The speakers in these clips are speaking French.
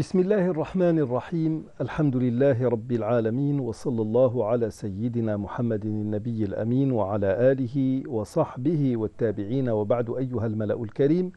بسم الله الرحمن الرحيم الحمد لله رب العالمين وصلى الله على سيدنا محمد النبي الأمين وعلى آله وصحبه والتابعين وبعد أيها الملأ الكريم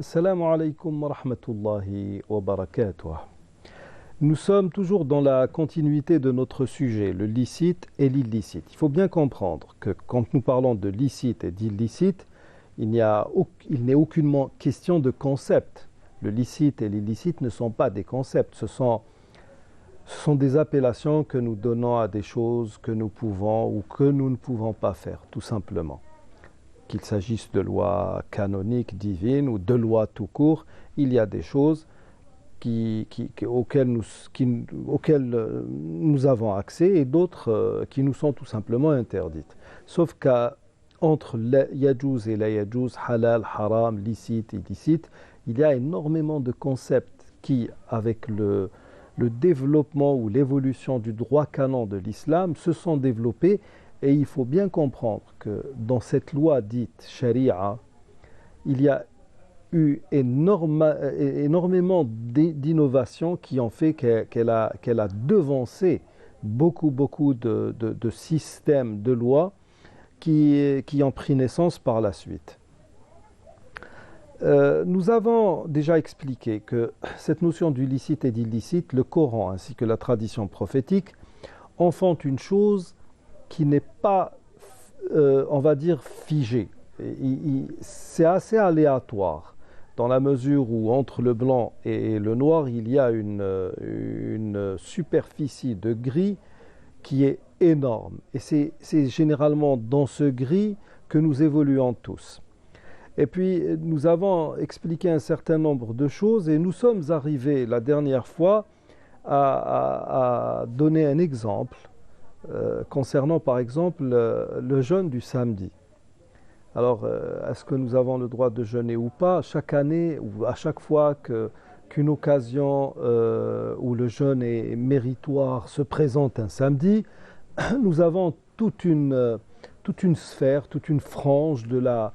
السلام عليكم ورحمة الله وبركاته. Nous sommes toujours dans la continuité de notre sujet, le licite et l'illicite. Il faut bien comprendre que quand nous parlons de licite et d'illicite, il n'est aucunement question de concept. Le licite et l'illicite ne sont pas des concepts, ce sont des appellations que nous donnons à des choses que nous pouvons ou que nous ne pouvons pas faire, tout simplement. Qu'il s'agisse de lois canoniques, divines ou de lois tout court, il y a des choses auxquelles nous avons accès et d'autres qui nous sont tout simplement interdites. Sauf qu'entre yajouz et la yajouz, halal, haram, licite, illicite, il y a énormément de concepts qui, avec le développement ou l'évolution du droit canon de l'islam, se sont développés. Et il faut bien comprendre que dans cette loi dite sharia, il y a eu énormément d'innovations qui ont fait qu'elle a devancé beaucoup de systèmes de lois qui ont pris naissance par la suite. Nous avons déjà expliqué que cette notion du licite et d'illicite, le Coran ainsi que la tradition prophétique, en font une chose qui n'est pas, on va dire, figée. C'est assez aléatoire, dans la mesure où entre le blanc et le noir, il y a une superficie de gris qui est énorme. Et c'est généralement dans ce gris que nous évoluons tous. Et puis, nous avons expliqué un certain nombre de choses et nous sommes arrivés la dernière fois à donner un exemple concernant, par exemple, le jeûne du samedi. Alors, est-ce que nous avons le droit de jeûner ou pas? Chaque année, ou à chaque fois qu'une occasion où le jeûne est méritoire se présente un samedi, nous avons toute une sphère, toute une frange de la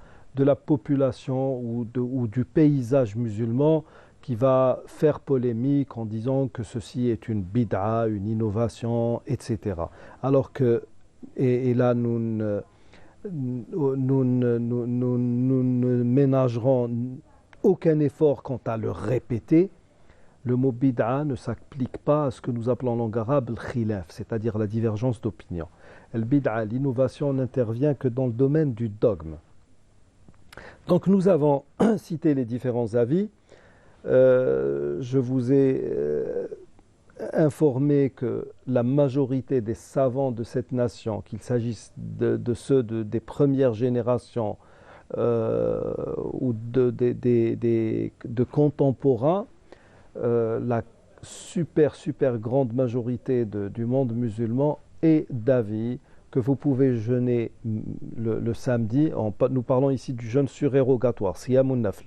population ou du paysage musulman qui va faire polémique en disant que ceci est une bid'a, une innovation, etc. Alors que, et là nous ne ménagerons aucun effort quant à le répéter, le mot bid'a ne s'applique pas à ce que nous appelons en langue arabe le khilaf, c'est-à-dire la divergence d'opinion. Le bid'a, l'innovation, n'intervient que dans le domaine du dogme. Donc nous avons cité les différents avis. Je vous ai informé que la majorité des savants de cette nation, qu'il s'agisse de ceux des premières générations ou de contemporains, la super grande majorité du monde musulman est d'avis que vous pouvez jeûner le samedi. Nous parlons ici du jeûne surérogatoire, siyamun nafl.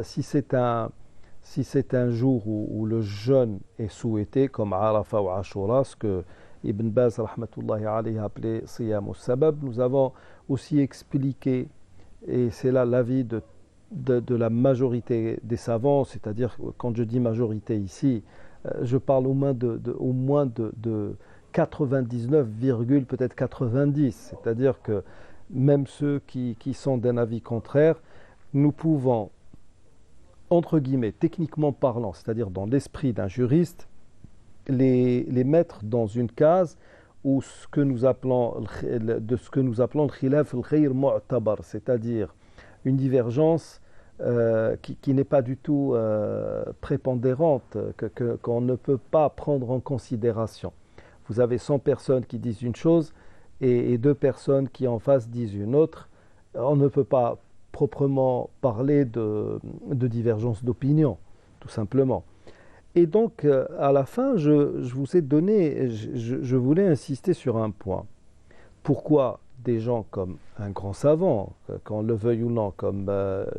Si c'est un jour où le jeûne est souhaité, comme Arafah ou Ashura, ce que Ibn Baz rahmatullahi alayhi a appelé siyamu sabab, nous avons aussi expliqué, et c'est là l'avis de la majorité des savants, c'est-à-dire quand je dis majorité ici, je parle au moins de 99, peut-être 90, c'est-à-dire que même ceux qui sont d'un avis contraire, nous pouvons, entre guillemets, techniquement parlant, c'est-à-dire dans l'esprit d'un juriste, les mettre dans une case où ce que nous appelons le khilaf al-khayr mu'tabar, c'est-à-dire une divergence qui n'est pas du tout prépondérante, qu'on ne peut pas prendre en considération. Vous avez 100 personnes qui disent une chose et 2 personnes qui en face disent une autre. On ne peut pas proprement parler de divergence d'opinion, tout simplement. Et donc, à la fin, je vous ai donné, je voulais insister sur un point. Pourquoi des gens comme un grand savant, qu'on le veuille ou non, comme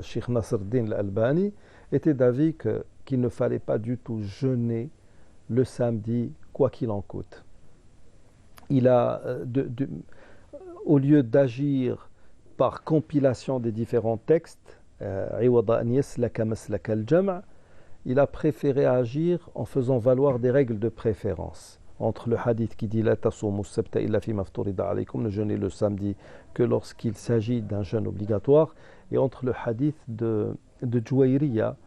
Cheikh Nasruddin al-Albani, étaient d'avis qu'il ne fallait pas du tout jeûner le samedi, quoi qu'il en coûte. Il a, au lieu d'agir par compilation des différents textes, il a préféré agir en faisant valoir des règles de préférence. Entre le hadith qui dit La tasumu sabta illa fi mafturida alaykum, ne jeûnez le samedi que lorsqu'il s'agit d'un jeûne obligatoire, et entre le hadith de Juwayriya,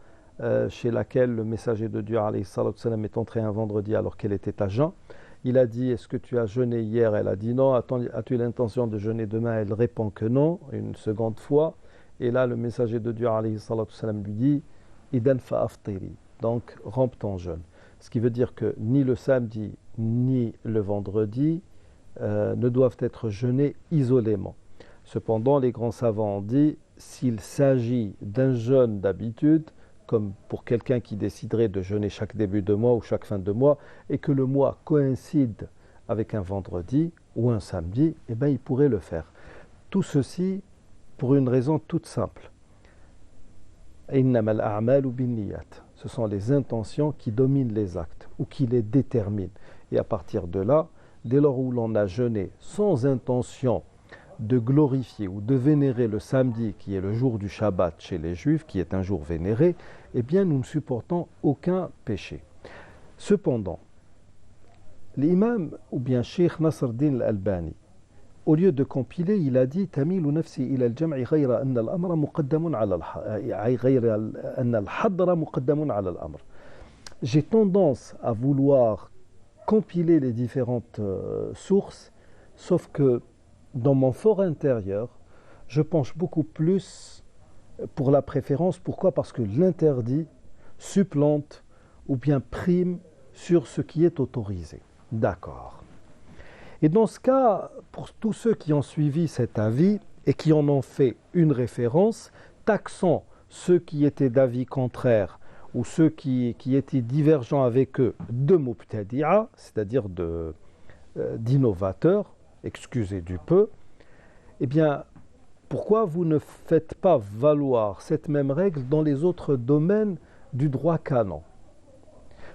chez laquelle le messager de Dieu alayhi salatu wassalam, est entré un vendredi alors qu'elle était à jeun. Il a dit Est-ce que tu as jeûné hier? Elle a dit non. As-tu l'intention de jeûner demain? Elle répond que non, une seconde fois. Et là, le messager de Dieu alayhi salatu wassalam, lui dit Idan fa'aftiri, donc rompe ton jeûne. Ce qui veut dire que ni le samedi ni le vendredi ne doivent être jeûnés isolément. Cependant, les grands savants ont dit s'il s'agit d'un jeûne d'habitude, comme pour quelqu'un qui déciderait de jeûner chaque début de mois ou chaque fin de mois, et que le mois coïncide avec un vendredi ou un samedi, eh bien, il pourrait le faire. Tout ceci pour une raison toute simple. Innamal a'malu binniyat. Ce sont les intentions qui dominent les actes ou qui les déterminent. Et à partir de là, dès lors où l'on a jeûné sans intention de glorifier ou de vénérer le samedi, qui est le jour du Shabbat chez les Juifs, qui est un jour vénéré, eh bien nous ne supportons aucun péché. Cependant, l'imam ou bien Cheikh Nasruddin al-Albani, au lieu de compiler, il a dit Tamilu nafsi ila al-jam'i ghayra anna al-amra muqaddamun ala al-hadra muqaddamun ala al-amr. J'ai tendance à vouloir compiler les différentes sources, sauf que dans mon fort intérieur, je penche beaucoup plus pour la préférence. Pourquoi? Parce que l'interdit supplante ou bien prime sur ce qui est autorisé. D'accord. Et dans ce cas, pour tous ceux qui ont suivi cet avis et qui en ont fait une référence, taxant ceux qui étaient d'avis contraire ou ceux qui étaient divergents avec eux de mubtadi'a, c'est-à-dire d'innovateurs, excusez du peu, eh bien, pourquoi vous ne faites pas valoir cette même règle dans les autres domaines du droit canon?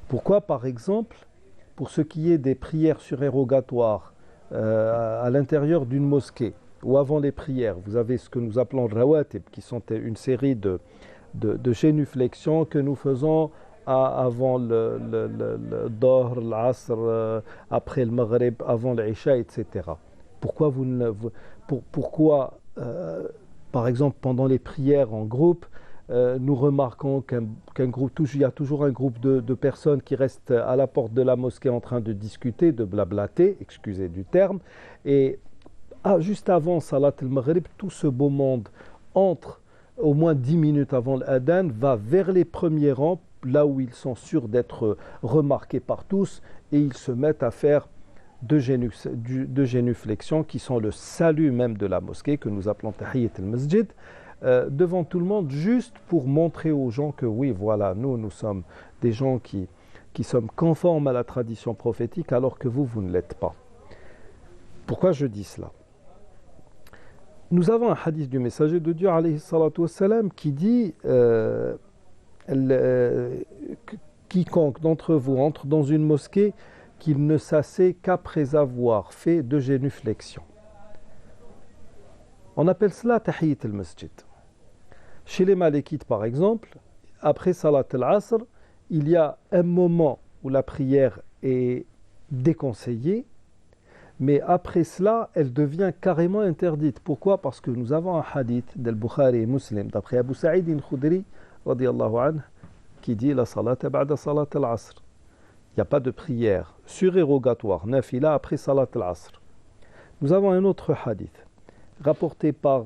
Pourquoi, par exemple, pour ce qui est des prières surérogatoires à l'intérieur d'une mosquée ou avant les prières, vous avez ce que nous appelons rawatib, qui sont une série de génuflexions que nous faisons avant le Dohr, l'Asr, après le Maghrib, avant l'Isha, etc. Pourquoi par exemple, pendant les prières en groupe, nous remarquons qu'un groupe, il y a toujours un groupe de personnes qui restent à la porte de la mosquée en train de discuter, de blablater, excusez du terme, et juste avant Salat al-Maghrib, tout ce beau monde entre au moins 10 minutes avant l'adhan, va vers les premiers rangs, là où ils sont sûrs d'être remarqués par tous, et ils se mettent à faire de génuflexions qui sont le salut même de la mosquée, que nous appelons Tahiyyat al-Masjid, devant tout le monde, juste pour montrer aux gens que oui, voilà, nous sommes des gens qui sommes conformes à la tradition prophétique, alors que vous ne l'êtes pas. Pourquoi je dis cela? Nous avons un hadith du messager de Dieu, alayhi salatu wassalam, qui dit quiconque d'entre vous entre dans une mosquée, qu'il ne s'assied qu'après avoir fait de génuflexion. On appelle cela Tahiyyat al-Masjid. Chez les Malikites, par exemple, après Salat al-Asr, il y a un moment où la prière est déconseillée, mais après cela, elle devient carrément interdite. Pourquoi? Parce que nous avons un hadith d'Al-Bukhari et Muslim, d'après Abu Sa'id al-Khudri, radiyallahu anhu, qui dit la salata ba'da salat al-asr. Il n'y a pas de prière surérogatoire, nafila, après salat al-asr. Nous avons un autre hadith, rapporté par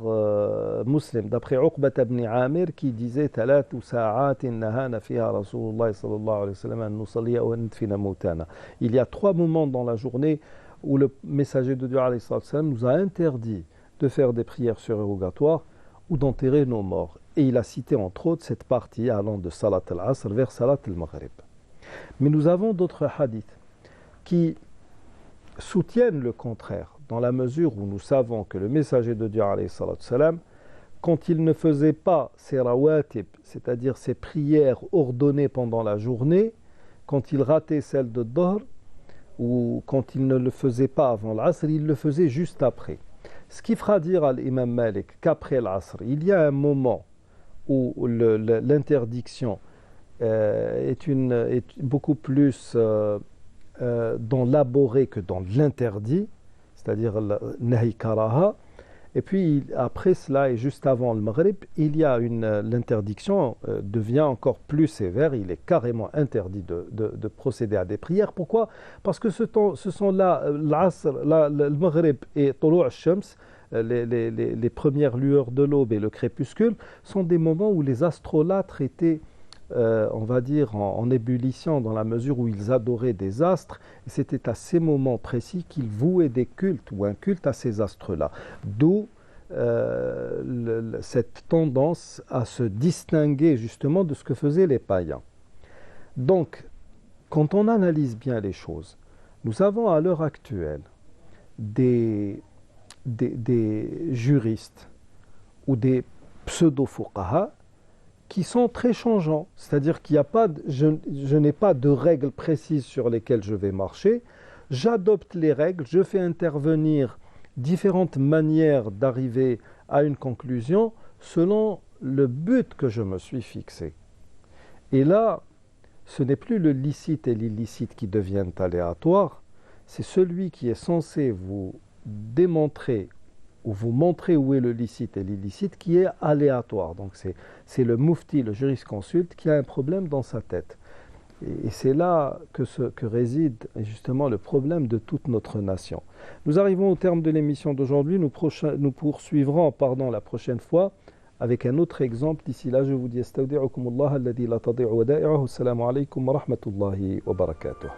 Muslim, d'après Uqbat ibn Amir, qui disait Talatu sa'atin nahana fiha Rasulullah sallallahu alayhi wa sallam an nusalliya wa nadfina mawtana. Il y a 3 moments dans la journée où le messager de Dieu alayhi sallam nous a interdit de faire des prières surérogatoires ou d'enterrer nos morts. Et il a cité entre autres cette partie allant de Salat al-Asr vers Salat al-Maghrib. Mais nous avons d'autres hadiths qui soutiennent le contraire, dans la mesure où nous savons que le messager de Dieu alayhi salam, quand il ne faisait pas ses rawatib, c'est-à-dire ses prières ordonnées pendant la journée, quand il ratait celle de Dohr, ou quand il ne le faisait pas avant l'Asr, il le faisait juste après. Ce qui fera dire à l'imam Malik qu'après l'Asr, il y a un moment où l'interdiction est beaucoup plus dans l'abhorré que dans l'interdit, c'est-à-dire le nahi karaha. Et puis après cela, et juste avant le Maghrib, l'interdiction devient encore plus sévère. Il est carrément interdit de procéder à des prières. Pourquoi? Parce que ce sont là, l'Asr, le Maghrib et Tulu' al-Shams, les premières lueurs de l'aube et le crépuscule, sont des moments où les astrolâtres étaient, on va dire, en ébullition, dans la mesure où ils adoraient des astres. Et c'était à ces moments précis qu'ils vouaient des cultes ou un culte à ces astres-là. D'où cette tendance à se distinguer justement de ce que faisaient les païens. Donc, quand on analyse bien les choses, nous avons à l'heure actuelle des juristes ou des pseudo-fuqaha qui sont très changeants. C'est-à-dire qu'il n'y a pas, je n'ai pas de règles précises sur lesquelles je vais marcher. J'adopte les règles, je fais intervenir différentes manières d'arriver à une conclusion selon le but que je me suis fixé. Et là, ce n'est plus le licite et l'illicite qui deviennent aléatoires, c'est celui qui est censé vous démontrer ou vous montrer où est le licite et l'illicite qui est aléatoire. Donc c'est le mufti, le jurisconsulte, qui a un problème dans sa tête. Et c'est là que réside justement le problème de toute notre nation. Nous arrivons au terme de l'émission d'aujourd'hui. Nous poursuivrons la prochaine fois avec un autre exemple. D'ici là, je vous dis astawdi'ukumullah alladhi la tadi'u wada'i'uhu. Assalamu alaykum wa rahmatullahi wa barakatuh.